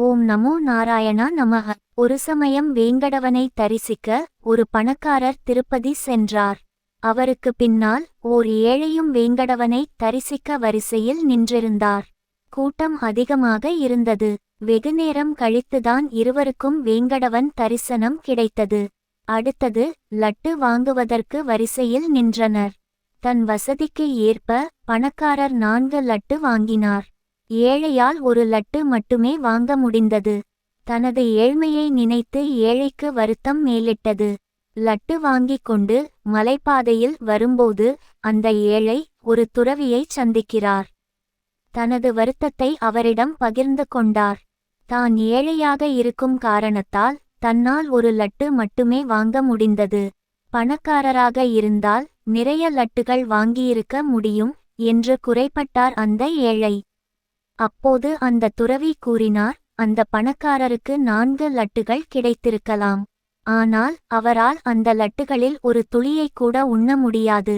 ஓம் நமோ நாராயணா நமः. ஒரு சமயம் வேங்கடவனை தரிசிக்க ஒரு பணக்காரர் திருப்பதி சென்றார். அவருக்கு பின்னால் ஓர் ஏழையும் வேங்கடவனை தரிசிக்க வரிசையில் நின்றிருந்தார். கூட்டம் அதிகமாக இருந்தது. வெகுநேரம் கழித்துதான் இருவருக்கும் வேங்கடவன் தரிசனம் கிடைத்தது. அடுத்தது லட்டு வாங்குவதற்கு வரிசையில் நின்றனர். தன் வசதிக்கு ஏற்ப பணக்காரர் 4 லட்டு வாங்கினார். ஏழையால் ஒரு லட்டு மட்டுமே வாங்க முடிந்தது. தனது ஏழ்மையை நினைத்து ஏழைக்கு வருத்தம் மேலிட்டது. லட்டு வாங்கிக் கொண்டு மலைப்பாதையில் வரும்போது அந்த ஏழை ஒரு துறவியை சந்திக்கிறார். தனது வருத்தத்தை அவரிடம் பகிர்ந்து கொண்டார். தான் ஏழையாக இருக்கும் காரணத்தால் தன்னால் ஒரு லட்டு மட்டுமே வாங்க முடிந்தது. பணக்காரராக இருந்தால் நிறைய லட்டுகள் வாங்கியிருக்க முடியும் என்று குறைபட்டார் அந்த ஏழை. அப்போது அந்த துறவி கூறினார், அந்த பணக்காரருக்கு 4 லட்டுகள் கிடைத்திருக்கலாம். ஆனால் அவரால் அந்த லட்டுகளில் ஒரு துளியை கூட உண்ண முடியாது.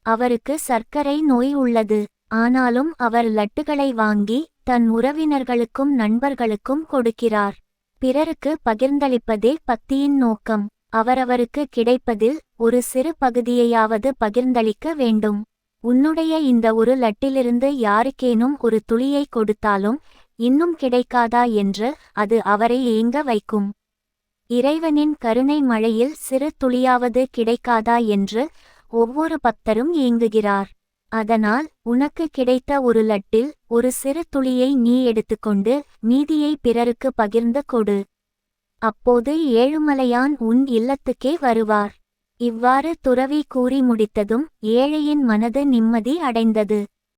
அவருக்கு சர்க்கரை நோய் உள்ளது. ஆனாலும் அவர் லட்டுகளை வாங்கி தன் உறவினர்களுக்கும் நண்பர்களுக்கும் கொடுக்கிறார். பிறருக்கு பகிர்ந்தளிப்பதே பக்தியின் நோக்கம். அவரவருக்கு கிடைப்பதில் ஒரு சிறு பகுதியையாவது பகிர்ந்தளிக்க வேண்டும். உன்னுடைய இந்த ஒரு லட்டிலிருந்து யாருக்கேனும் ஒரு துளியை கொடுத்தாலும் இன்னும் கிடைக்காதா என்று அது அவரை ஏங்க வைக்கும். இறைவனின் கருணை மழையில் சிறு துளியாவது கிடைக்காதா என்று ஒவ்வொரு பக்தரும் ஏங்குகிறார். அதனால் உனக்கு கிடைத்த ஒரு லட்டில் ஒரு சிறு துளியை நீ எடுத்துக்கொண்டு மீதியை பிறருக்கு பகிர்ந்து கொடு. அப்போது ஏழுமலையான் உன் இல்லத்துக்கே வருவார். இவ்வாறு துறவி கூறி முடித்ததும் ஏழையின் மனது நிம்மதி அடைந்தது.